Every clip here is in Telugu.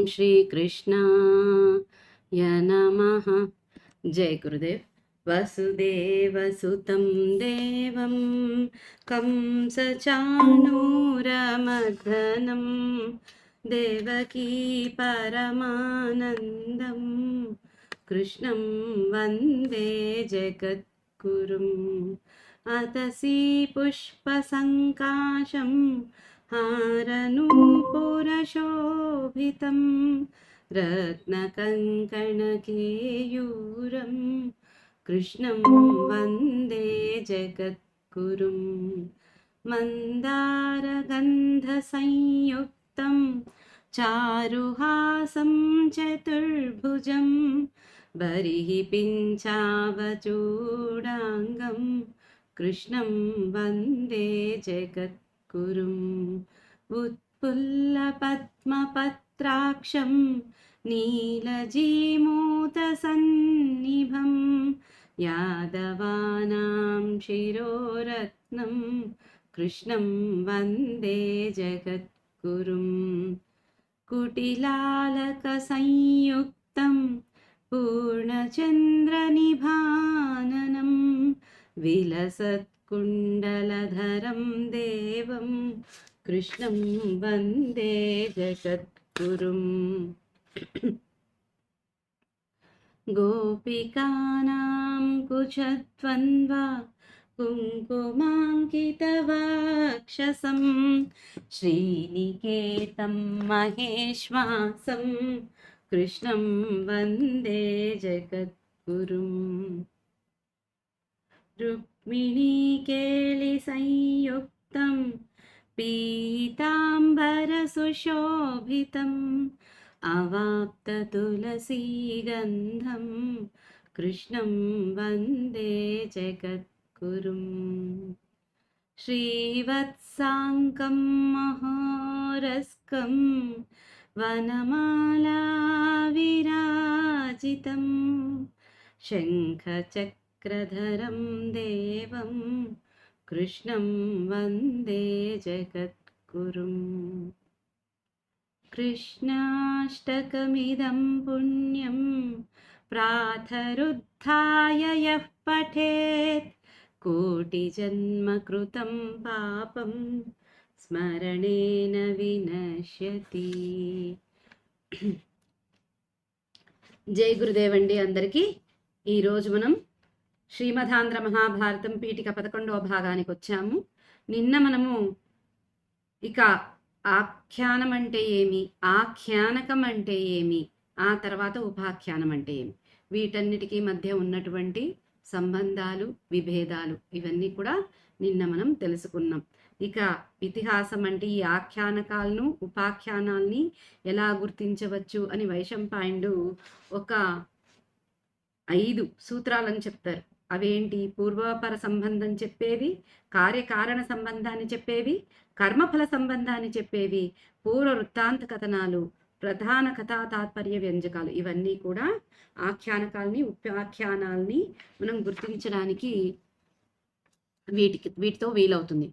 श्रीकृष्णाय नमः। जय गुरुदेव। वसुदेवसुतं देवं कंसचाणूरमर्दनं देवकी परमानन्दं कृष्णं वन्दे जगद्गुरुम्। अतसी पुष्पसङ्काशं हारनूपुरशोभितं रत्नकङ्कणकेयूरं कृष्णं वन्दे जगद्गुरुं। मन्दारगन्धसंयुक्तं चारुहासं चतुर्भुजं बर्हिपिञ्चावचूडाङ्गं कृष्णं वन्दे जगद्गुरुम्। उत्पुल्लपद्मपत्राक्षं नीलजीमूतसन्निभं यादवानां शिरोरत्नं कृष्णं वन्दे जगद्गुरुम्। कुटिलालकसंयुक्तं पूर्णचन्द्रनिभाननं विलसत्कुण्डलधरं देवं कृष्णं वन्दे जगद्गुरुम्। गोपिकानां कुचद्वन्द्वा कुङ्कुमाङ्कितवक्षसं श्रीनिकेतं महेश्वासं कृष्णं वन्दे जगद्गुरुम्। रुक्मिणीकेलिसंयुक्तं पीताम्बरसुशोभितम् अवाप्ततुलसीगन्धं कृष्णं वन्दे जगद्गुरुम्। श्रीवत्साङ्कं महोरस्कं वनमालाविराजितं शङ्खचक्रधरं देवं कृष्णं वन्दे जगद्गुरुम्। कृष्णाष्टकमिदं पुण्यं प्रातरुत्थाय यः पठेत् कोटिजन्मकृतं पापं स्मरणेन विनश्यति। జై గురుదేవ్ అండి అందరికీ. ఈరోజు మనం శ్రీమదాంధ్ర మహాభారతం పీఠిక 11వ భాగానికి వచ్చాము. నిన్న మనము ఇక ఆఖ్యానం అంటే ఏమి, ఆఖ్యానకం అంటే ఏమి, ఆ తర్వాత ఉపాఖ్యానం అంటే ఏమి, వీటన్నిటికీ మధ్య ఉన్నటువంటి సంబంధాలు, విభేదాలు ఇవన్నీ కూడా నిన్న మనం తెలుసుకున్నాం. ఇక ఇతిహాసం అంటే ఈ ఆఖ్యానకాలను, ఉపాఖ్యానాల్ని ఎలా గుర్తించవచ్చు అని వైశంపాయనుడు ఒక 5 సూత్రాలను చెప్తారు. అవేంటి? పూర్వాపర సంబంధం చెప్పేవి, కార్యకారణ సంబంధాన్ని చెప్పేవి, కర్మఫల సంబంధాన్ని చెప్పేవి, పూర్వ వృత్తాంత కథనాలు, ప్రధాన కథా తాత్పర్య వ్యంజకాలు, ఇవన్నీ కూడా ఆఖ్యానకాలని, ఉపాఖ్యానాల్ని మనం గుర్తించడానికి వీటితో వీలవుతుంది.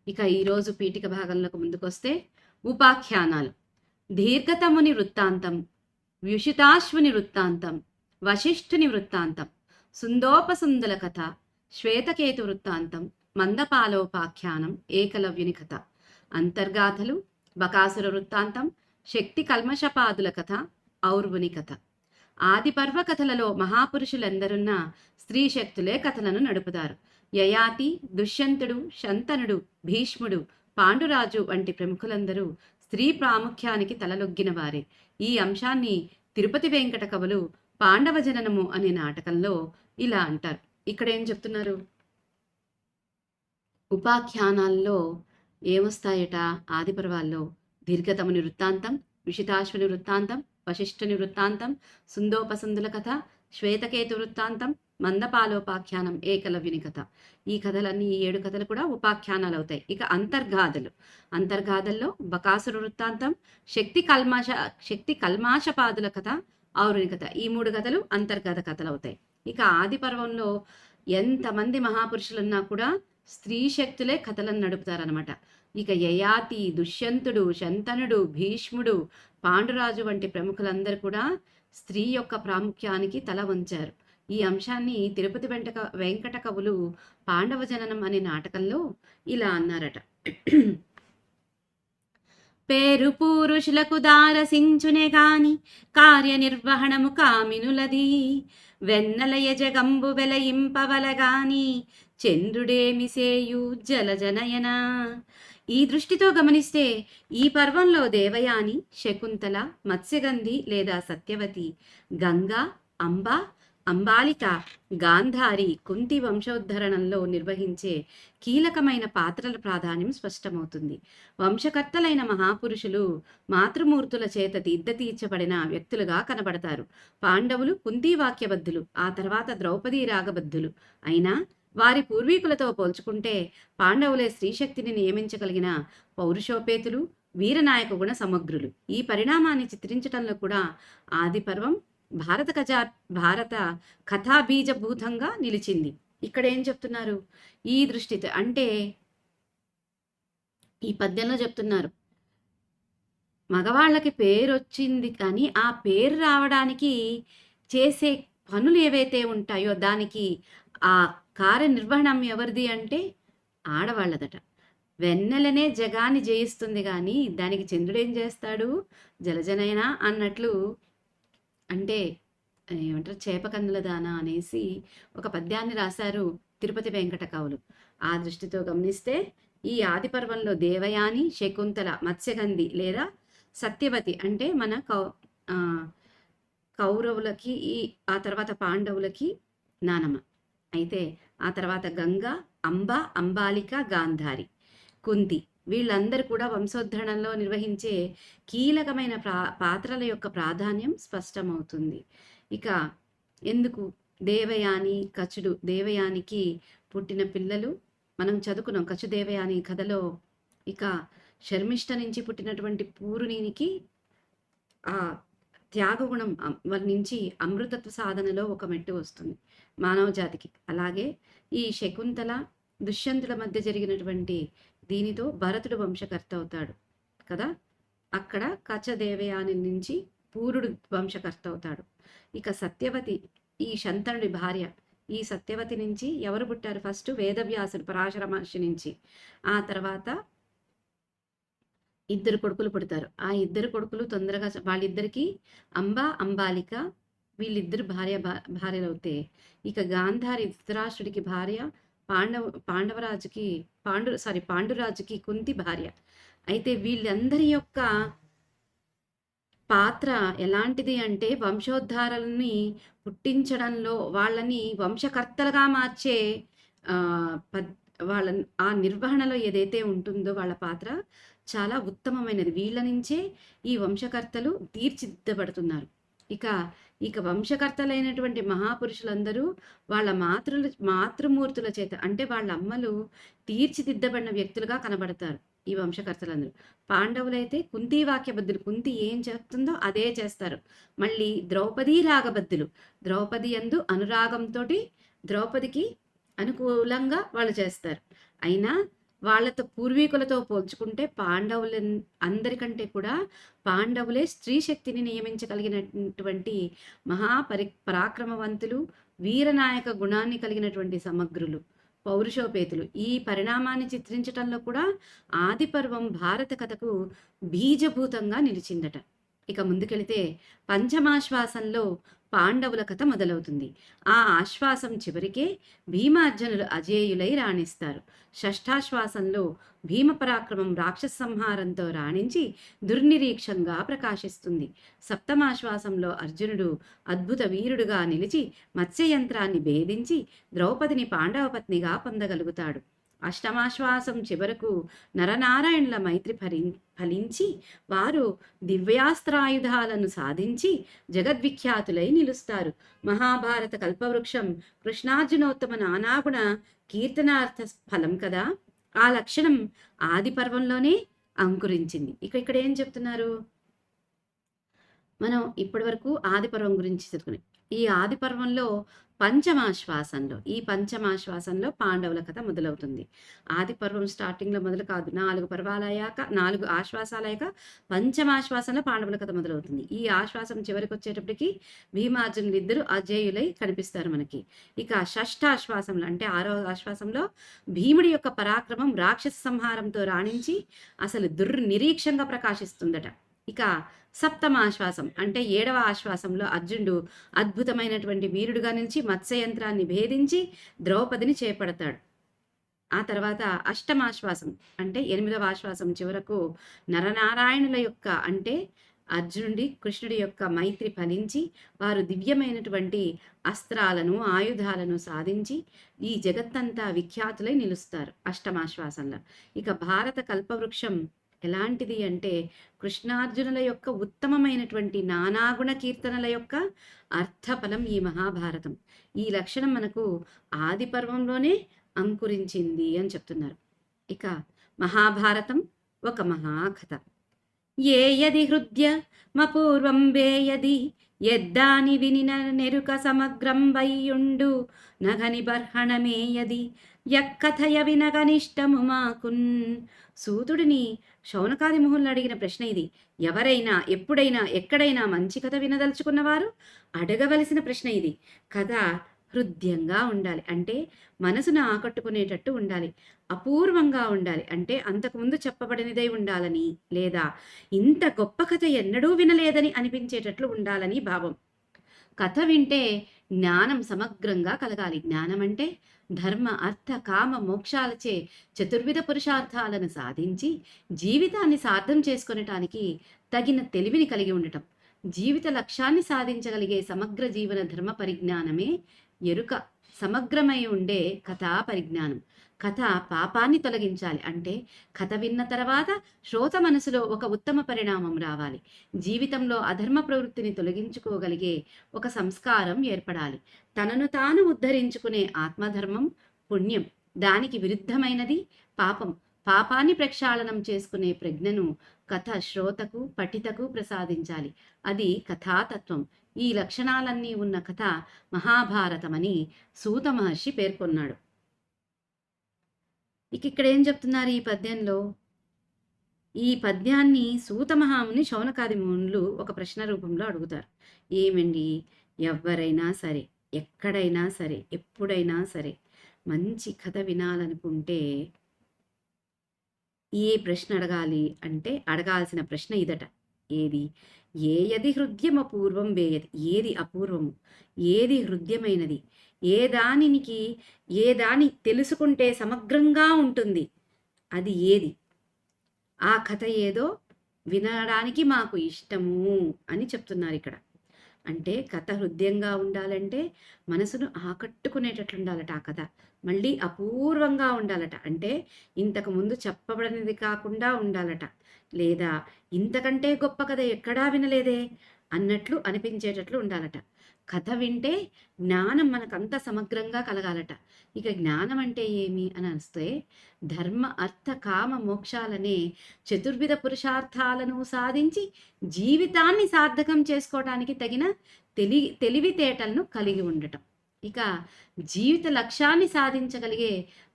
ఇక ఈరోజు పీఠిక భాగంలోకి ముందుకొస్తే ఉపాఖ్యానాలు. దీర్ఘతముని వృత్తాంతం, వ్యుషితాశ్వుని వృత్తాంతం, వశిష్ఠుని వృత్తాంతం, సుందోపసుందల కథ, శ్వేతకేతు వృత్తాంతం, మందపాలోపాఖ్యానం, ఏకలవ్యుని కథ. అంతర్గాథలు, బకాసుర వృత్తాంతం, శక్తి కల్మషపాదుల కథ, ఔర్వుని కథ. ఆదిపర్వ కథలలో మహాపురుషులందరున్న స్త్రీ శక్తులే కథలను నడుపుతారు. యయాతి, దుష్యంతుడు, శంతనుడు, భీష్ముడు, పాండురాజు వంటి ప్రముఖులందరూ స్త్రీ ప్రాముఖ్యానికి తలలొగ్గిన వారే. ఈ అంశాన్ని తిరుపతి వెంకట కవులు పాండవ జననము అనే నాటకంలో ఇలా అంటారు. ఇక్కడ ఏం చెప్తున్నారు? ఉపాఖ్యానాల్లో ఏమొస్తాయట? ఆదిపర్వాల్లో దీర్ఘతముని వృత్తాంతం, విషితాశ్వుని వృత్తాంతం, వశిష్ఠుని వృత్తాంతం, సుందోపసుందుల కథ, శ్వేతకేతు వృత్తాంతం, మందపాలోపాఖ్యానం, ఏకలవ్యుని కథ. ఈ కథలన్నీ, ఈ 7 కథలు కూడా ఉపాఖ్యానాలు అవుతాయి. ఇక అంతర్గాథల్లో బకాసుర వృత్తాంతం, శక్తి కల్మాషపాదుల కథ, ఔరుని కథ. ఈ 3 కథలు అంతర్గత కథలు అవుతాయి. ఇక ఆది పర్వంలో ఎంతమంది మహాపురుషులున్నా కూడా స్త్రీ శక్తులే కథలను నడుపుతారనమాట. ఇక యయాతి, దుష్యంతుడు, శంతనుడు, భీష్ముడు, పాండురాజు వంటి ప్రముఖులందరూ కూడా స్త్రీ యొక్క ప్రాముఖ్యానికి తల వంచారు. ఈ అంశాన్ని తిరుపతి వెంకట కవులు పాండవ జననం అనే నాటకంలో ఇలా అన్నారట. పేరు పురుషులకు దారసించునే గాని కార్యనిర్వహణము కామినులది, వెన్నలయ జగంబు వెలయింపవలగాని చంద్రుడేమి సేయు జలజనయన. ఈ దృష్టితో గమనిస్తే ఈ పర్వంలో దేవయాని, శకుంతల, మత్స్యగంధి లేదా సత్యవతి, గంగా, అంబ, అంబాలిక, గాంధారి, కుంతి వంశోద్ధరణంలో నిర్వహించే కీలకమైన పాత్రల ప్రాధాన్యం స్పష్టమవుతుంది. వంశకర్తలైన మహాపురుషులు మాతృమూర్తుల చేత తీర్చబడిన వ్యక్తులుగా కనబడతారు. పాండవులు కుంతి వాక్యబద్ధులు, ఆ తర్వాత ద్రౌపది రాగబద్ధులు. అయినా వారి పూర్వీకులతో పోల్చుకుంటే పాండవులే స్త్రీశక్తిని నియమించగలిగిన పౌరుషోపేతులు, వీరనాయక గుణ సమగ్రులు. ఈ పరిణామాన్ని చిత్రించడంలో కూడా ఆది పర్వం భారత కథాబీజభూతంగా నిలిచింది. ఇక్కడ ఏం చెప్తున్నారు? ఈ దృష్టితో అంటే ఈ పద్యంలో చెప్తున్నారు, మగవాళ్ళకి పేరు వచ్చింది కానీ ఆ పేరు రావడానికి చేసే పనులు ఏవైతే ఉంటాయో దానికి ఆ కార్యనిర్వహణం ఎవరిది అంటే ఆడవాళ్ళదట. వెన్నెలనే జగాన్ని జయిస్తుంది కానీ దానికి చంద్రుడు ఏం చేస్తాడు? జలజనయన అన్నట్లు, అంటే ఏమంటారు, చేపకన్నుల దాన అనేసి ఒక పద్యాన్ని రాశారు తిరుపతి వెంకట కవులు. ఆ దృష్టితో గమనిస్తే ఈ ఆది పర్వంలో దేవయాని, శకుంతల, మత్స్యగంధి లేదా సత్యవతి అంటే మన కౌరవులకి ఆ తర్వాత పాండవులకి నానమ్మ. అయితే ఆ తర్వాత గంగ, అంబ, అంబాలిక, గాంధారి, కుంతి వీళ్ళందరూ కూడా వంశోద్ధరణలో నిర్వహించే కీలకమైన పాత్రల యొక్క ప్రాధాన్యం స్పష్టమవుతుంది. ఇక ఎందుకు దేవయాని, కచుడు, దేవయానికి పుట్టిన పిల్లలు మనం చదువుకున్నాం కచు దేవయాని కథలో. ఇక శర్మిష్ఠ నుంచి పుట్టినటువంటి పూరునికి ఆ త్యాగగుణం వారి నుంచి అమృతత్వ సాధనలో ఒక మెట్టు వస్తుంది మానవ జాతికి. అలాగే ఈ శకుంతల, దుష్యంతుల మధ్య జరిగినటువంటి దీనితో భరతుడు వంశకర్త అవుతాడు కదా. అక్కడ కచ దేవయాని నుంచి పూరుడు వంశకర్త అవుతాడు. ఇక సత్యవతి ఈ శంతనుడి భార్య. ఈ సత్యవతి నుంచి ఎవరు పుట్టారు? ఫస్ట్ వేదవ్యాసుడు పరాశర మహర్షి నుంచి. ఆ తర్వాత ఇద్దరు కొడుకులు పుడతారు. ఆ ఇద్దరు కొడుకులు తొందరగా వాళ్ళిద్దరికి అంబ, అంబాలిక వీళ్ళిద్దరు భార్యలు అవుతాయి. ఇక గాంధారి ధృతరాష్ట్రుడికి భార్య, పాండురాజుకి కుంతి భార్య. అయితే వీళ్ళందరి యొక్క పాత్ర ఎలాంటిది అంటే వంశోద్ధారాలని పుట్టించడంలో వాళ్ళని వంశకర్తలుగా మార్చే వాళ్ళ ఆ నిర్వహణలో ఏదైతే ఉంటుందో వాళ్ళ పాత్ర చాలా ఉత్తమమైనది. వీళ్ళ నుంచే ఈ వంశకర్తలు తీర్చిదిద్దబడుతున్నారు. ఇక వంశకర్తలైనటువంటి మహాపురుషులందరూ వాళ్ళ మాతృమూర్తుల చేత అంటే వాళ్ళ అమ్మలు తీర్చిదిద్దబడిన వ్యక్తులుగా కనబడతారు ఈ వంశకర్తలందరూ. పాండవులైతే కుంతి వాక్యబద్ధులు, కుంతి ఏం చేస్తుందో అదే చేస్తారు. మళ్ళీ ద్రౌపది రాగబద్ధులు, ద్రౌపది యందు అనురాగంతో ద్రౌపదికి అనుకూలంగా వాళ్ళు చేస్తారు. అయినా వాళ్ళతో పూర్వీకులతో పోల్చుకుంటే పాండవుల అందరికంటే కూడా పాండవులే స్త్రీ శక్తిని నియమించగలిగినటువంటి పరాక్రమవంతులు, వీరనాయక గుణాన్ని కలిగినటువంటి సమగ్రులు, పౌరుషోపేతులు. ఈ పరిణామాన్ని చిత్రించడంలో కూడా ఆది పర్వం భారత కథకు బీజభూతంగా నిలిచిందట. ఇక ముందుకెళితే పంచమాశ్వాసంలో పాండవుల కథ మొదలవుతుంది. ఆ ఆశ్వాసం చివరికే భీమార్జునులు అజేయులై రాణిస్తారు. షష్ఠాశ్వాసంలో భీమ పరాక్రమం రాక్షస సంహారంతో రాణించి దుర్నిరీక్షంగా ప్రకాశిస్తుంది. సప్తమాశ్వాసంలో అర్జునుడు అద్భుత వీరుడుగా నిలిచి మత్స్యయంత్రాన్ని భేదించి ద్రౌపదిని పాండవ పత్నిగా పొందగలుగుతాడు. అష్టమాశ్వాసం చివరకు నరనారాయణుల మైత్రి ఫలించి వారు దివ్యాస్త్రాయుధాలను సాధించి జగద్విఖ్యాతులై నిలుస్తారు. మహాభారత కల్పవృక్షం కృష్ణార్జునోత్తమ నానాగుణ కీర్తనార్థ ఫలం కదా. ఆ లక్షణం ఆది పర్వంలోనే అంకురించింది. ఇక్కడ ఏం చెప్తున్నారు? మనం ఇప్పటి వరకు ఆది పర్వం గురించి చదువుకున్నాం. ఈ ఆది పర్వంలో పంచమాశ్వాసంలో, ఈ పంచమాశ్వాసంలో పాండవుల కథ మొదలవుతుంది. ఆది పర్వం స్టార్టింగ్‌లో మొదలు కాదు. 4 పర్వాలయ్యాక 4 ఆశ్వాసాలయ్యాక పంచమాశ్వాసంలో పాండవుల కథ మొదలవుతుంది. ఈ ఆశ్వాసం చివరికొచ్చేటప్పటికి భీమార్జునులిద్దరూ అజేయులై కనిపిస్తారు మనకి. ఇక షష్ఠాశ్వాసంలో అంటే 6వ ఆశ్వాసంలో భీముడి యొక్క పరాక్రమం రాక్షస సంహారంతో రాణించి అసలు దుర్నిరీక్షంగా ప్రకాశిస్తుందట. ఇక సప్తమాశ్వాసం అంటే 7వ ఆశ్వాసంలో అర్జునుడు అద్భుతమైనటువంటి వీరుడుగా నిలిచి మత్స్యయంత్రాన్ని భేదించి ద్రౌపదిని చేపడతాడు. ఆ తర్వాత అష్టమాశ్వాసం అంటే 8వ ఆశ్వాసం చివరకు నరనారాయణుల యొక్క అంటే అర్జునుడి కృష్ణుడి యొక్క మైత్రి ఫలించి వారు దివ్యమైనటువంటి అస్త్రాలను ఆయుధాలను సాధించి ఈ జగత్తంతా విఖ్యాతులై నిలుస్తారు అష్టమాశ్వాసంలో. ఇక భారత కల్పవృక్షం ఎలాంటిది అంటే కృష్ణార్జునుల యొక్క ఉత్తమమైనటువంటి నానాగుణ కీర్తనల యొక్క అర్థఫలం ఈ మహాభారతం. ఈ లక్షణం మనకు ఆది పర్వంలోనే అంకురించింది అని చెప్తున్నారు. ఇక మహాభారతం ఒక మహాకథ. ఏ యది హృద్య మపూర్వం వేయది ఎద్దాని వినిన నెరుక సమగ్రం వయ్యుండు నగని బర్హణమేయది యక్కథయ వినగనిష్టము మాకున్. సూతుడిని శౌనకాది ముహుల్ని అడిగిన ప్రశ్న ఇది. ఎవరైనా ఎప్పుడైనా ఎక్కడైనా మంచి కథ వినదలుచుకున్నవారు అడగవలసిన ప్రశ్న ఇది. కథ హృద్యంగా ఉండాలి అంటే మనసును ఆకట్టుకునేటట్టు ఉండాలి. అపూర్వంగా ఉండాలి అంటే అంతకుముందు చెప్పబడినదై ఉండాలని, లేదా ఇంత గొప్ప కథ ఎన్నడూ వినలేదని అనిపించేటట్లు ఉండాలని భావం. కథ వింటే జ్ఞానం సమగ్రంగా కలగాలి. జ్ఞానం అంటే ధర్మ అర్థ కామ మోక్షాలచే చతుర్విధ పురుషార్థాలను సాధించి జీవితాన్ని సార్థం చేసుకొనటానికి తగిన తెలివిని కలిగి ఉండటం. జీవిత లక్ష్యాన్ని సాధించగలిగే సమగ్ర జీవన ధర్మ పరిజ్ఞానమే ఎరుక. సమగ్రమై ఉండే కథా పరిజ్ఞానం. కథ పాపాన్ని తొలగించాలి అంటే కథ విన్న తర్వాత శ్రోత మనసులో ఒక ఉత్తమ పరిణామం రావాలి. జీవితంలో అధర్మ ప్రవృత్తిని తొలగించుకోగలిగే ఒక సంస్కారం ఏర్పడాలి. తనను తాను ఉద్ధరించుకునే ఆత్మధర్మం పుణ్యం, దానికి విరుద్ధమైనది పాపం. పాపాన్ని ప్రక్షాళనం చేసుకునే ప్రజ్ఞను కథ శ్రోతకు పఠితకు ప్రసాదించాలి. అది కథాతత్వం. ఈ లక్షణాలన్నీ ఉన్న కథ మహాభారతమని సూత మహర్షి పేర్కొన్నాడు. ఇక్కడ ఏం చెప్తున్నారు ఈ పద్యంలో? ఈ పద్యాన్ని సూత మహాముని శౌనకాది మునులు ఒక ప్రశ్న రూపంలో అడుగుతారు. ఏమండి, ఎవరైనా సరే ఎక్కడైనా సరే ఎప్పుడైనా సరే మంచి కథ వినాలనుకుంటే ఏ ప్రశ్న అడగాలి అంటే అడగాల్సిన ప్రశ్న ఇదట. ఏది? ఏయది హృద్యమపూర్వం వేయది. ఏది అపూర్వము, ఏది హృద్యమైనది, ఏ దాని తెలుసుకుంటే సమగ్రంగా ఉంటుంది, అది ఏది? ఆ కథ ఏదో వినడానికి మాకు ఇష్టము అని చెప్తున్నారు ఇక్కడ. అంటే కథ హృదయంగా ఉండాలంటే మనసును ఆకట్టుకునేటట్లు ఉండాలట ఆ కథ. మళ్ళీ అపూర్వంగా ఉండాలట అంటే ఇంతకు ముందు చెప్పబడినది కాకుండా ఉండాలట, లేదా ఇంతకంటే గొప్ప కథ ఎక్కడా వినలేదే అన్నట్లు అనిపించేటట్లు ఉండాలట. కథ వింటే జ్ఞానం మనకంత సమగ్రంగా కలగాలట. ఇక జ్ఞానం అంటే ఏమి అని అనిస్తే ధర్మ అర్థ కామ మోక్షాలనే చతుర్విధ పురుషార్థాలను సాధించి జీవితాన్ని సార్థకం చేసుకోవడానికి తగిన తెలివితేటలను కలిగి ఉండటం. ఇక జీవిత లక్ష్యాన్ని సాధించగలిగే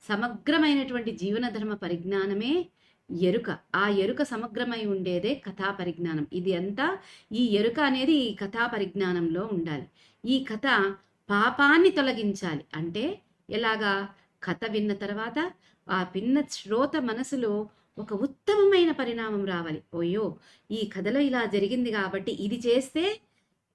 సమగ్రమైనటువంటి జీవన ధర్మ పరిజ్ఞానమే ఎరుక. ఆ ఎరుక సమగ్రమై ఉండేదే కథా పరిజ్ఞానం. ఇది అంతా ఈ ఎరుక అనేది ఈ కథా పరిజ్ఞానంలో ఉండాలి. ఈ కథ పాపాన్ని తొలగించాలి అంటే ఎలాగా? కథ విన్న తర్వాత ఆ విన్న శ్రోత మనసులో ఒక ఉత్తమమైన పరిణామం రావాలి. ఓయో, ఈ కథలో ఇలా జరిగింది కాబట్టి ఇది చేస్తే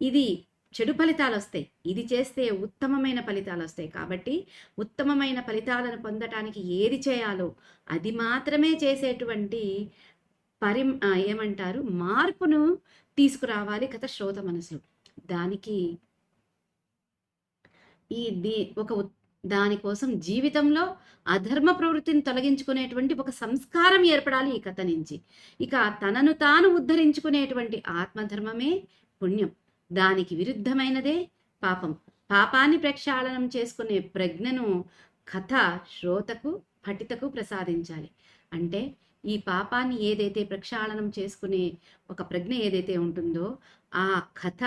ఇది చెడు ఫలితాలు వస్తాయి, ఇది చేస్తే ఉత్తమమైన ఫలితాలు వస్తాయి. కాబట్టి ఉత్తమమైన ఫలితాలను పొందటానికి ఏది చేయాలో అది మాత్రమే చేసేటువంటి ఏమంటారు మార్పును తీసుకురావాలి కథ శ్రోత మనసులో. దానికి దానికోసం జీవితంలో అధర్మ ప్రవృత్తిని తొలగించుకునేటువంటి ఒక సంస్కారం ఏర్పడాలి ఈ కథ నుంచి. ఇక తనను తాను ఉద్ధరించుకునేటువంటి ఆత్మధర్మమే పుణ్యం, దానికి విరుద్ధమైనదే పాపం. పాపాన్ని ప్రక్షాళనం చేసుకునే ప్రజ్ఞను కథ శ్రోతకు పఠితకు ప్రసాదించాలి. అంటే ఈ పాపాన్ని ఏదైతే ప్రక్షాళనం చేసుకునే ఒక ప్రజ్ఞ ఏదైతే ఉంటుందో ఆ కథ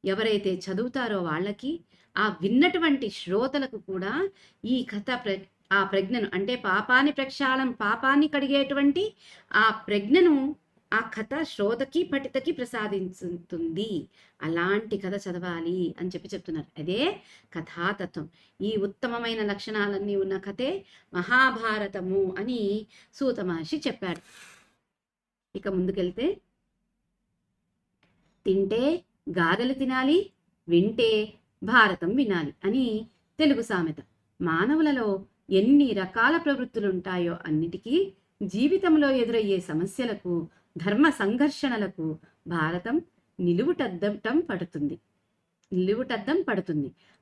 ఎవరైతే చదువుతారో వాళ్ళకి ఆ విన్నటువంటి శ్రోతలకు కూడా ఈ కథ ఆ ప్రజ్ఞను అంటే పాపాన్ని కడిగేటువంటి ఆ ప్రజ్ఞను ఆ కథ శ్రోతకి పఠితకి ప్రసాదించుతుంది. అలాంటి కథ చదవాలి అని చెప్తున్నారు. అదే కథాతత్వం. ఈ ఉత్తమమైన లక్షణాలన్నీ ఉన్న కథే మహాభారతము అని సూత మహర్షి చెప్పాడు. ఇక ముందుకెళ్తే, తింటే గారెలు తినాలి, వింటే భారతం వినాలి అని తెలుగు సామెత. మానవులలో ఎన్ని రకాల ప్రవృత్తులుంటాయో అన్నిటికీ జీవితంలో ఎదురయ్యే సమస్యలకు, ధర్మ సంఘర్షణలకు భారతం నిలువుటద్దం పడుతుంది.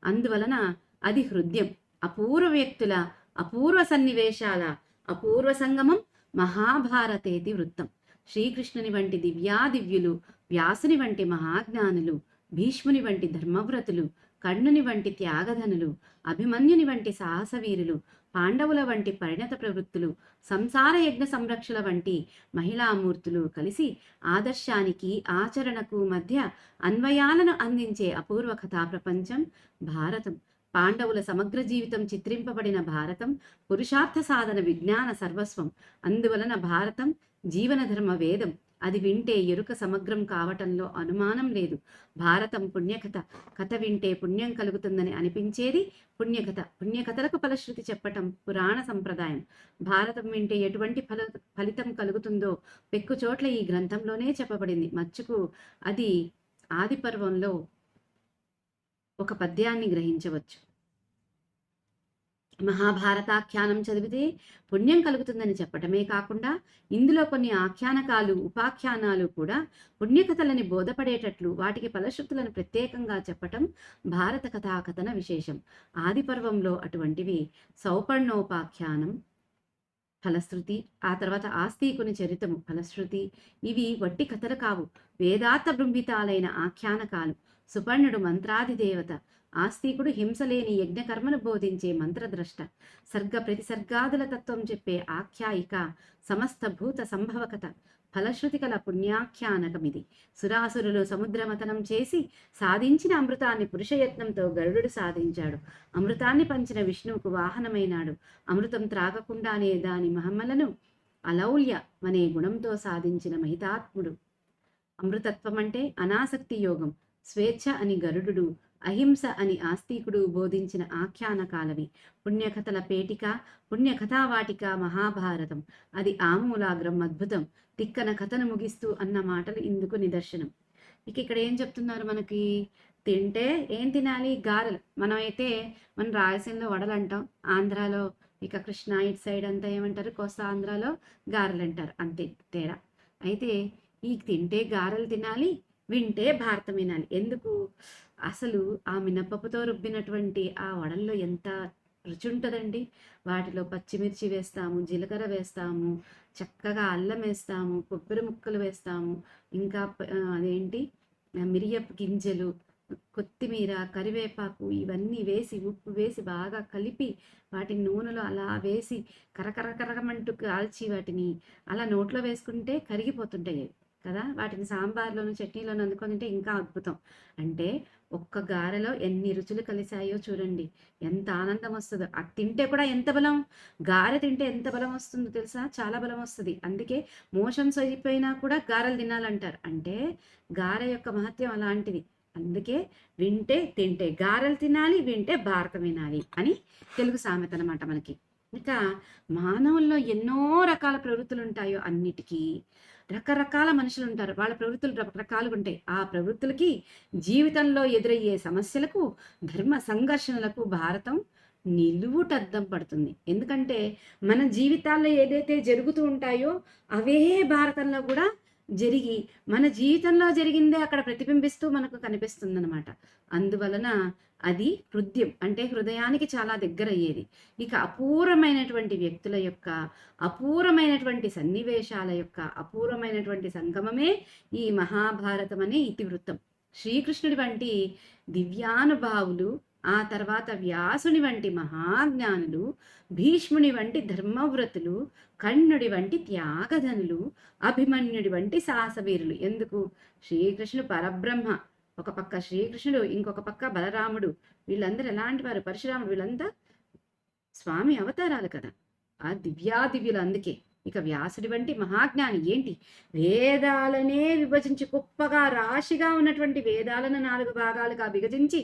అందువలన అది హృదయం. అపూర్వ వ్యక్తుల అపూర్వ సన్నివేశాల అపూర్వ సంగమం మహాభారతేతి వృత్తం. శ్రీకృష్ణుని వంటి దివ్యాదివ్యులు, వ్యాసుని వంటి మహాజ్ఞానులు, భీష్ముని వంటి ధర్మవ్రతులు, కర్ణుని వంటి త్యాగధనులు, అభిమన్యుని వంటి సాహసవీరులు, పాండవుల వంటి పరిణత ప్రవృత్తులు, సంసార యజ్ఞ సంరక్షల వంటి మహిళామూర్తులు కలిసి ఆదర్శానికి ఆచరణకు మధ్య అన్వయాలను అందించే అపూర్వ కథా ప్రపంచం భారతం. పాండవుల సమగ్ర జీవితం చిత్రింపబడిన భారతం పురుషార్థ సాధన విజ్ఞాన సర్వస్వం. అందువలన భారతం జీవన ధర్మ వేదం. అది వింటే ఎరుక సమగ్రం కావటంలో అనుమానం లేదు. భారతం పుణ్యకథ. కథ వింటే పుణ్యం కలుగుతుందని అనిపించేది పుణ్యకథ. పుణ్యకథలకు ఫలశ్రుతి చెప్పటం పురాణ సంప్రదాయం. భారతం వింటే ఎటువంటి ఫలితం కలుగుతుందో పెక్కు చోట్ల ఈ గ్రంథంలోనే చెప్పబడింది. మచ్చుకు అది ఆది పర్వంలో ఒక పద్యాన్ని గ్రహించవచ్చు. మహాభారతాఖ్యానం చదివితే పుణ్యం కలుగుతుందని చెప్పటమే కాకుండా ఇందులో కొన్ని ఆఖ్యానకాలు, ఉపాఖ్యానాలు కూడా పుణ్యకథలని బోధపడేటట్లు వాటికి ఫలశ్రుతులను ప్రత్యేకంగా చెప్పటం భారత కథాకథన విశేషం. ఆది పర్వంలో అటువంటివి సౌపర్ణోపాఖ్యానం ఫలశ్రుతి, ఆ తర్వాత ఆస్తికుని చరితము ఫలశ్రుతి. ఇవి వట్టి కథలు కావు, వేదార్థ బృంభితాలైన ఆఖ్యానకాలు. సుపర్ణుడు మంత్రాదిదేవత, ఆస్తికుడు హింసలేని యజ్ఞకర్మను బోధించే మంత్రద్రష్ట. సర్గ ప్రతిసర్గాదుల తత్వం చెప్పే ఆఖ్యాయిక, సమస్త భూత సంభవకత. ఫలశ్రుతి కల పుణ్యాఖ్యానకమిది. సురాసురులు సముద్రమతనం చేసి సాధించిన అమృతాన్ని పురుషయత్నంతో గరుడు సాధించాడు. అమృతాన్ని పంచిన విష్ణువుకు వాహనమైనాడు. అమృతం త్రాగకుండానే దాని మహమ్మలను అలౌల్య అనే గుణంతో సాధించిన మహితాత్ముడు. అమృతత్వం అంటే అనాసక్తి యోగం. స్వేచ్ఛ అని గరుడు, అహింస అని ఆస్తికుడు బోధించిన ఆఖ్యానకాలవి. పుణ్యకథల పేటిక, పుణ్యకథావాటిక మహాభారతం. అది ఆమూలాగ్రం, అద్భుతం. తిక్కన కథను ముగిస్తూ అన్న మాటలు ఇందుకు నిదర్శనం. ఇక ఇక్కడ ఏం చెప్తున్నారు మనకి? తింటే ఏం తినాలి? గారెలు. మనం రాయలసీమలో వడలు అంటాం, ఆంధ్రాలో ఇక కృష్ణా ఇటు సైడ్ అంతా ఏమంటారు, కోస్తా ఆంధ్రాలో గారెలు అంటారు, అంతే తేడా. అయితే ఈ తింటే గారెలు తినాలి, వింటే భారతం వినాలి. ఎందుకు? అసలు ఆ మినపప్పుతో రుబ్బినటువంటి ఆ వడల్లో ఎంత రుచి ఉంటుందండి. వాటిలో పచ్చిమిర్చి వేస్తాము, జీలకర్ర వేస్తాము, చక్కగా అల్లం వేస్తాము, కొబ్బరి ముక్కలు వేస్తాము, ఇంకా అదేంటి మిరియపు గింజలు, కొత్తిమీర, కరివేపాకు ఇవన్నీ వేసి ఉప్పు వేసి బాగా కలిపి వాటిని నూనెలో అలా వేసి కరకరకరమంటూ కాల్చి వాటిని అలా నోట్లో వేసుకుంటే కరిగిపోతుంటాయి కదా. వాటిని సాంబార్లోను చట్నీలోను అందుకొని తింటే ఇంకా అద్భుతం. అంటే ఒక్క గారెలో ఎన్ని రుచులు కలిసాయో చూడండి, ఎంత ఆనందం వస్తుందో. అది తింటే కూడా ఎంత బలం, గారె తింటే ఎంత బలం వస్తుందో తెలుసా? చాలా బలం వస్తుంది. అందుకే మోషన్స్ అయిపోయినా కూడా గారెలు తినాలంటారు. అంటే గారె యొక్క మహత్యం అలాంటిది. అందుకే తింటే గారెలు తినాలి, వింటే భారతం వినాలి అని తెలుగు సామెత అనమాట మనకి. ఇక మానవుల్లో ఎన్నో రకాల ప్రవృత్తులు ఉంటాయో అన్నిటికీ రకరకాల మనుషులు ఉంటారు. వాళ్ళ ప్రవృత్తులు రకరకాలుగా ఉంటాయి. ఆ ప్రవృత్తులకి జీవితంలో ఎదురయ్యే సమస్యలకు, ధర్మ సంఘర్షణలకు భారతం నిలువుటద్దం పడుతుంది. ఎందుకంటే మన జీవితాల్లో ఏదైతే జరుగుతూ ఉంటాయో అవే భారతంలో కూడా జరిగి మన జీవితంలో జరిగిందే అక్కడ ప్రతిబింబిస్తూ మనకు కనిపిస్తుందన్నమాట. అందువలన అది హృదయం అంటే హృదయానికి చాలా దగ్గర అయ్యేది. ఇక అపూర్వమైనటువంటి వ్యక్తుల యొక్క, అపూర్వమైనటువంటి సన్నివేశాల యొక్క అపూర్వమైనటువంటి సంగమమే ఈ మహాభారతం అనే ఇతివృత్తం. శ్రీకృష్ణుడి వంటి దివ్యానుభావులు, ఆ తర్వాత వ్యాసుని వంటి మహాజ్ఞానులు, భీష్ముని వంటి ధర్మవ్రతులు, కర్ణుడి వంటి త్యాగధనులు, అభిమన్యుడి వంటి సాహసవీరులు. ఎందుకు? శ్రీకృష్ణుడు పరబ్రహ్మ, ఒక పక్క శ్రీకృష్ణుడు, ఇంకొక పక్క బలరాముడు, వీళ్ళందరూ ఎలాంటి వారు, పరశురాముడు, వీళ్ళంతా స్వామి అవతారాలు కదా, ఆ దివ్యాదివ్యులు. అందుకే ఇక వ్యాసుడి వంటి మహాజ్ఞాని ఏంటి, వేదాలనే విభజించి గొప్పగా రాశిగా ఉన్నటువంటి వేదాలను 4 భాగాలుగా విభజించి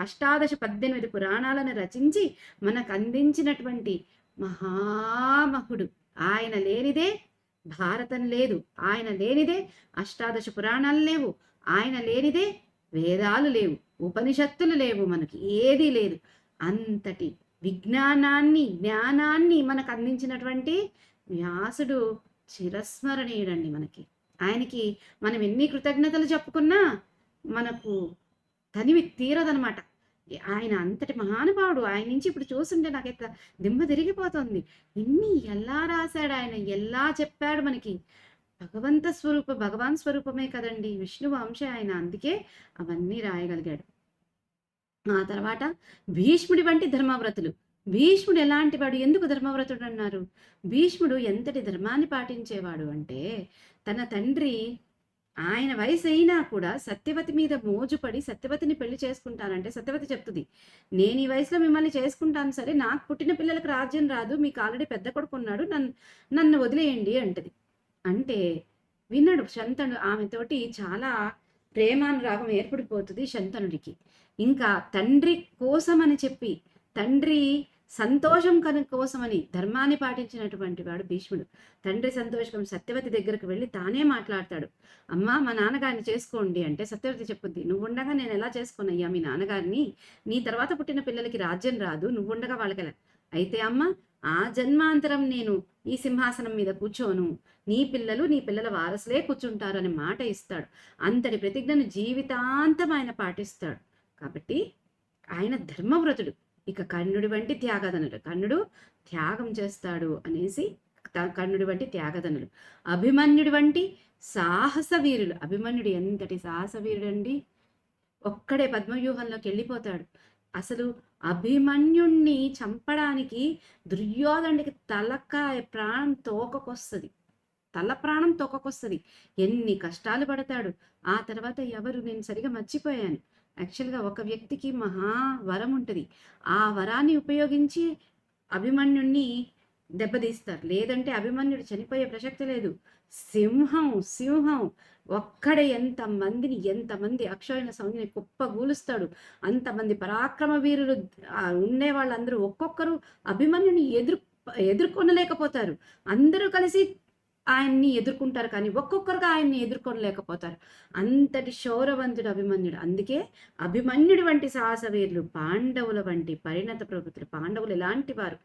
18 పురాణాలను రచించి మనకు అందించినటువంటి మహామహుడు. ఆయన లేనిదే భారతం లేదు, ఆయన లేనిదే 18 పురాణాలు లేవు, ఆయన లేనిదే వేదాలు లేవు, ఉపనిషత్తులు లేవు, మనకి ఏదీ లేదు. అంతటి జ్ఞానాన్ని మనకు అందించినటువంటి వ్యాసుడు చిరస్మరణీయుడండి మనకి. ఆయనకి మనం ఎన్ని కృతజ్ఞతలు చెప్పుకున్నా మనకు తనివి తీరదనమాట. ఆయన అంతటి మహానుభావుడు. ఆయన నుంచి ఇప్పుడు చూస్తుంటే నాకైతే దిమ్మ తిరిగిపోతుంది. ఎలా రాశాడు ఆయన, ఎలా చెప్పాడు మనకి. భగవాన్ స్వరూపమే కదండి, విష్ణువు అంశ ఆయన. అందుకే అవన్నీ రాయగలిగాడు. ఆ తర్వాత భీష్ముడి వంటి ధర్మవ్రతులు. భీష్ముడు ఎలాంటి వాడు, ఎందుకు ధర్మవ్రతుడు అన్నారు? భీష్ముడు ఎంతటి ధర్మాన్ని పాటించేవాడు అంటే, తన తండ్రి ఆయన వయసు అయినా కూడా సత్యవతి మీద మోజుపడి సత్యవతిని పెళ్లి చేసుకుంటానంటే, సత్యవతి చెప్తుంది, నేను ఈ వయసులో మిమ్మల్ని చేసుకుంటాను, సరే నాకు పుట్టిన పిల్లలకు రాజ్యం రాదు, మీకు ఆల్రెడీ పెద్ద కొడుకు ఉన్నాడు, నన్ను వదిలేయండి అంటది. అంటే విన్నాడు శంతనుడు. ఆమెతోటి చాలా ప్రేమానురాగం ఏర్పడిపోతుంది శంతనుడికి. ఇంకా తండ్రి కోసమని చెప్పి, తండ్రి సంతోషం కోసమని ధర్మాన్ని పాటించినటువంటి వాడు భీష్ముడు. తండ్రి సంతోషం సత్యవతి దగ్గరకు వెళ్ళి తానే మాట్లాడతాడు. అమ్మా మా నాన్నగారిని చేసుకోండి అంటే సత్యవతి చెప్పుద్ది, నువ్వుండగా నేను ఎలా చేసుకోనయ్యా మీ నాన్నగారిని, నీ తర్వాత పుట్టిన పిల్లలకి రాజ్యం రాదు, నువ్వుండగా వాళ్ళకి. అయితే అమ్మ, ఆ జన్మాంతరం నేను ఈ సింహాసనం మీద కూర్చోను, నీ పిల్లల వారసులే కూర్చుంటారు అని మాట ఇస్తాడు. అంతటి ప్రతిజ్ఞను జీవితాంతం ఆయన పాటిస్తాడు. కాబట్టి ఆయన ధర్మవ్రతుడు. ఇక కర్ణుడి వంటి త్యాగధనుడు, కర్ణుడు త్యాగం చేస్తాడు అనేసి కర్ణుడి వంటి త్యాగధనులు. అభిమన్యుడి వంటి సాహస వీరులు. అభిమన్యుడు ఎంతటి సాహస వీరుడు అండి, ఒక్కడే పద్మవ్యూహంలోకి వెళ్ళిపోతాడు. అసలు అభిమన్యుణ్ణి చంపడానికి దుర్యోధనుడికి తలకాయ ప్రాణం తోకకొస్తుంది, తల ప్రాణం తోకకొస్తుంది. ఎన్ని కష్టాలు పడతాడు. ఆ తర్వాత ఎవరు, నేను సరిగా మర్చిపోయాను, యాక్చువల్గా ఒక వ్యక్తికి మహావరం ఉంటుంది, ఆ వరాన్ని ఉపయోగించి అభిమన్యుణ్ణి దెబ్బతీస్తారు, లేదంటే అభిమన్యుడు చనిపోయే ప్రసక్తి లేదు. సింహం ఒక్కడే ఎంతమంది అక్షోహిణ సౌంజ్ఞని కుప్పగూలుస్తాడు. అంతమంది పరాక్రమ వీరులు ఉండే వాళ్ళందరూ ఒక్కొక్కరు అభిమన్యుని ఎదుర్కొనలేకపోతారు. అందరూ కలిసి ఆయన్ని ఎదుర్కొంటారు, కానీ ఒక్కొక్కరుగా ఆయన్ని ఎదుర్కొనలేకపోతారు. అంతటి శౌరవంతుడు అభిమన్యుడు. అందుకే అభిమన్యుడి వంటి సాహసవీరులు, పాండవుల వంటి పరిణత ప్రవృత్తులు. పాండవులు ఎలాంటి వారు,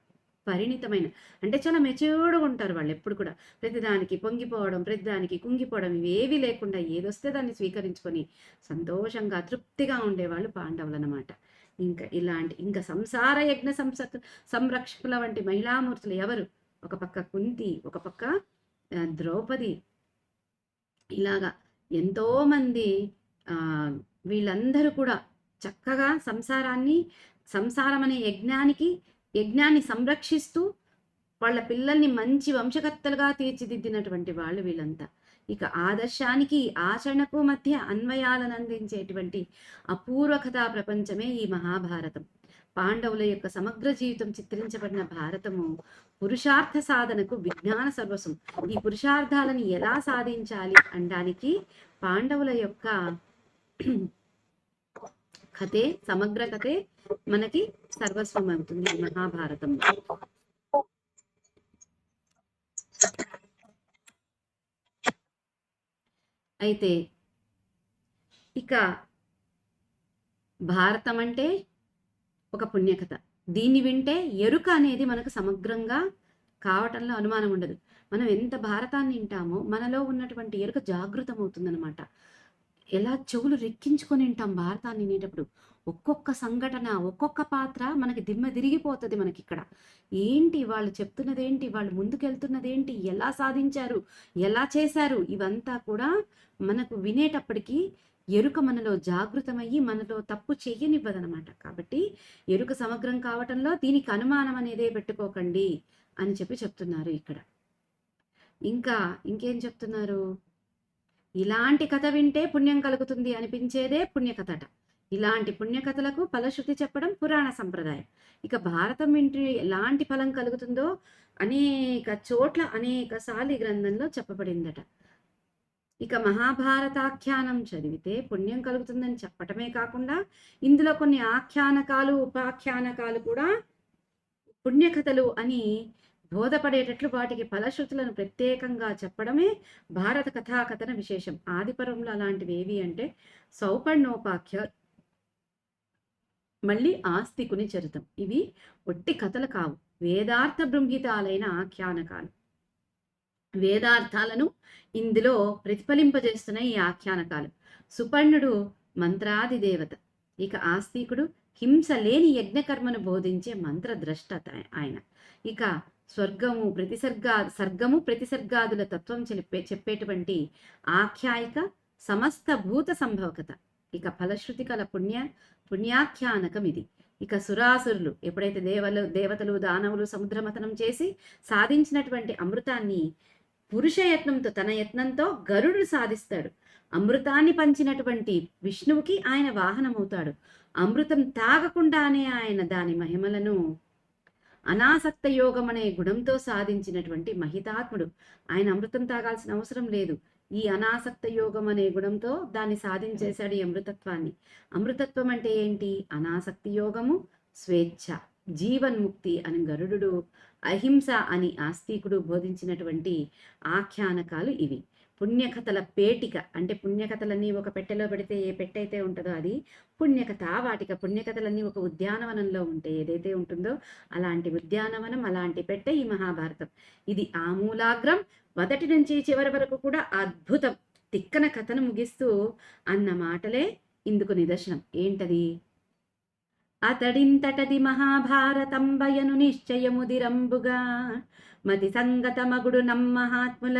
పరిణితమైన, అంటే చాలా మెచ్యూర్డ్గా ఉంటారు వాళ్ళు. ఎప్పుడు కూడా ప్రతిదానికి పొంగిపోవడం, ప్రతిదానికి కుంగిపోవడం, ఇవేవి లేకుండా ఏదొస్తే దాన్ని స్వీకరించుకొని సంతోషంగా తృప్తిగా ఉండేవాళ్ళు పాండవులు అన్నమాట. ఇంకా సంసార యజ్ఞ సంరక్షకుల వంటి మహిళామూర్తులు ఎవరు? ఒక పక్క కుంతి, ఒక పక్క ద్రౌపది, ఇలాగా ఎంతోమంది వీళ్ళందరూ కూడా చక్కగా సంసారం అనే యజ్ఞాన్ని సంరక్షిస్తూ వాళ్ళ పిల్లల్ని మంచి వంశకర్తలుగా తీర్చిదిద్దినటువంటి వాళ్ళు వీళ్ళంతా. ఇక ఆదర్శానికి ఆచరణకు మధ్య అన్వయాలను అందించేటువంటి అపూర్వ కథా ప్రపంచమే ఈ మహాభారతం. పాండవుల యొక్క సమగ్ర జీవితం చిత్రించబడిన భారతము పురుషార్థ సాధనకు విజ్ఞాన సర్వస్వం. ఈ పురుషార్థాలను ఎలా సాధించాలి అనడానికి పాండవుల యొక్క కథే, సమగ్ర కథే మనకి సర్వస్వం అవుతుంది మహాభారతం. అయితే ఇక భారతం అంటే ఒక పుణ్యకథ. దీన్ని వింటే ఎరుక అనేది మనకు సమగ్రంగా కావటంలో అనుమానం ఉండదు. మనం ఎంత భారతాన్ని వింటామో మనలో ఉన్నటువంటి ఎరుక జాగృతం అవుతుందన్నమాట. ఎలా చెవులు రెక్కించుకొని వింటాం భారతాన్ని వినేటప్పుడు. ఒక్కొక్క సంఘటన, ఒక్కొక్క పాత్ర మనకి దిమ్మ తిరిగిపోతుంది. మనకి ఇక్కడ ఏంటి వాళ్ళు చెప్తున్నదేంటి, వాళ్ళు ముందుకెళ్తున్నదేంటి, ఎలా సాధించారు, ఎలా చేశారు, ఇవంతా కూడా మనకు వినేటప్పటికీ ఎరుక మనలో జాగృతమయ్యి మనలో తప్పు చెయ్యనివ్వదనమాట. కాబట్టి ఎరుక సమగ్రం కావటంలో దీనికి అనుమానం అనేదే పెట్టుకోకండి అని చెప్తున్నారు ఇక్కడ. ఇంకేం చెప్తున్నారు, ఇలాంటి కథ వింటే పుణ్యం కలుగుతుంది అనిపించేదే పుణ్యకథట. ఇలాంటి పుణ్యకథలకు ఫలశ్రుతి చెప్పడం పురాణ సంప్రదాయం. ఇక భారతం వింటే ఎలాంటి ఫలం కలుగుతుందో అనేక చోట్ల అనేక సార్లు ఈ గ్రంథంలో చెప్పబడిందట. ఇక మహాభారతాఖ్యానం చదివితే పుణ్యం కలుగుతుందని చెప్పటమే కాకుండా ఇందులో కొన్ని ఆఖ్యానకాలు ఉపాఖ్యానకాలు కూడా పుణ్యకథలు అని బోధపడేటట్లు వాటికి ఫలశ్రుతులను ప్రత్యేకంగా చెప్పడమే భారత కథాకథన విశేషం. ఆదిపర్వంలో అలాంటివి ఏవి అంటే సౌపర్ణోపాఖ్య, మళ్ళీ ఆస్తికుని చరితం. ఇవి ఒట్టి కథలు కావు, వేదార్థ బృంహితాలైన ఆఖ్యానకాలు. వేదార్థాలను ఇందులో ప్రతిఫలింపజేస్తున్న ఈ ఆఖ్యానకాలు. సుపర్ణుడు మంత్రాది దేవత, ఇక ఆస్తికుడు హింస లేని యజ్ఞకర్మను బోధించే మంత్రద్రష్ట ఆయన. ఇక సర్గము ప్రతిసర్గాదుల తత్వం చెప్పేటువంటి ఆఖ్యాయిక సమస్త భూత సంభవకత. ఇక ఫలశ్రుతి కల పుణ్యాఖ్యానకం ఇది. ఇక సురాసురులు ఎప్పుడైతే దేవతలు దానవులు సముద్రమథనం చేసి సాధించినటువంటి అమృతాన్ని పురుషయత్నంతో, తన యత్నంతో గరుడు సాధిస్తాడు. అమృతాన్ని పంచినటువంటి విష్ణువుకి ఆయన వాహనమవుతాడు. అమృతం తాగకుండానే ఆయన దాని మహిమలను అనాసక్త యోగం అనే గుణంతో సాధించినటువంటి మహితాత్ముడు. ఆయన అమృతం తాగాల్సిన అవసరం లేదు. ఈ అనాసక్త యోగం అనే గుణంతో దాన్ని సాధించేశాడు ఈ అమృతత్వాన్ని. అమృతత్వం అంటే ఏంటి? అనాసక్తి యోగము, స్వేచ్ఛ, జీవన్ముక్తి అని గరుడు, అహింస అని ఆస్తికుడు బోధించినటువంటి ఆఖ్యానకాలు ఇవి. పుణ్యకథల పేటిక అంటే పుణ్యకథలన్నీ ఒక పెట్టెలో పెడితే ఏ పెట్టె అయితే ఉంటుందో అది పుణ్యకథ వాటిక. పుణ్యకథలన్నీ ఒక ఉద్యానవనంలో ఉంటే ఏదైతే ఉంటుందో అలాంటి ఉద్యానవనం, అలాంటి పెట్టె ఈ మహాభారతం. ఇది ఆమూలాగ్రం, మొదటి నుంచి చివరి వరకు కూడా అద్భుతం. తిక్కన కథను ముగిస్తూ అన్న మాటలే ఇందుకు నిదర్శనం. ఏంటది? అతడింతటది మహాభారతంబయను నిశ్చయముదిరంబుగా మతి సంగతమగుడు నమ్మహాత్ముల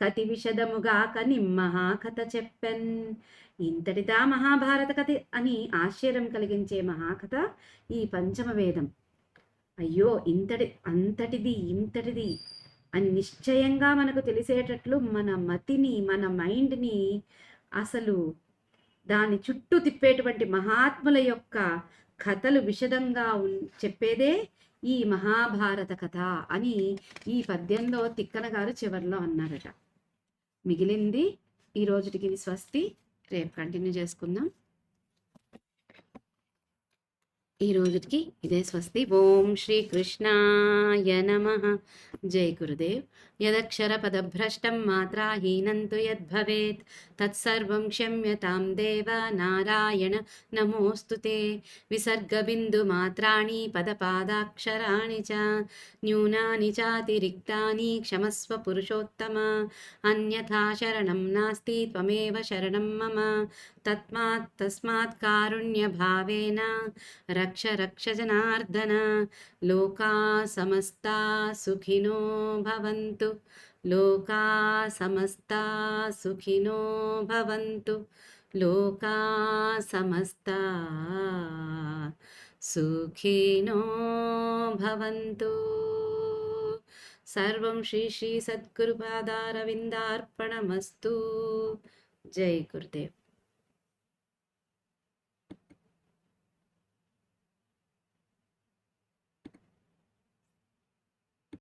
కతి విషదముగాక నిమ్మహాకథ చెప్పెన్. ఇంతటిదా మహాభారత కథ అని ఆశ్చర్యం కలిగించే మహాకథ ఈ పంచమ వేదం. అయ్యో ఇంతటిది అని నిశ్చయంగా మనకు తెలిసేటట్లు మన మతిని, మన మైండ్ని అసలు దాని చుట్టూ తిప్పేటువంటి మహాత్ముల యొక్క కథలు విషదంగా చెప్పేదే ఈ మహాభారత కథ అని ఈ పద్యంలో తిక్కన గారు చివరిలో అన్నారట. మిగిలింది ఈ రోజుటికి స్వస్తి. రేపు కంటిన్యూ చేసుకుందాం. ఈ రోజుకి ఇదే స్వస్తి. ఓం శ్రీ కృష్ణాయ నమః. జై గురుదేవ్. యదక్షర పదభ్రష్టం మాత్రాహీనం తు యద్భవేత్ తత్సర్వం క్షమ్యతాం దేవ నారాయణ నమోస్తుతే. విసర్గ బిందు మాత్రాణి పదపాదాక్షరాణి చ న్యూనాని చాతిరిక్తాని క్షమస్వ పురుషోత్తమ. అన్యథా శరణం నాస్తి త్వమేవ శరణం మమ. తస్మాత్ కారుణ్య భావేన రక్ష రక్ష జనార్దన. లోకా సమస్తా సుఖినో భవంతు. లోకా సమస్తా సుఖినో భవంతు. లోకా సమస్తా సుఖినో భవంతు. సర్వం శ్రీ శ్రీ సద్గురుపాదారవిందార్పణమస్తు. జై గురుదేవ్.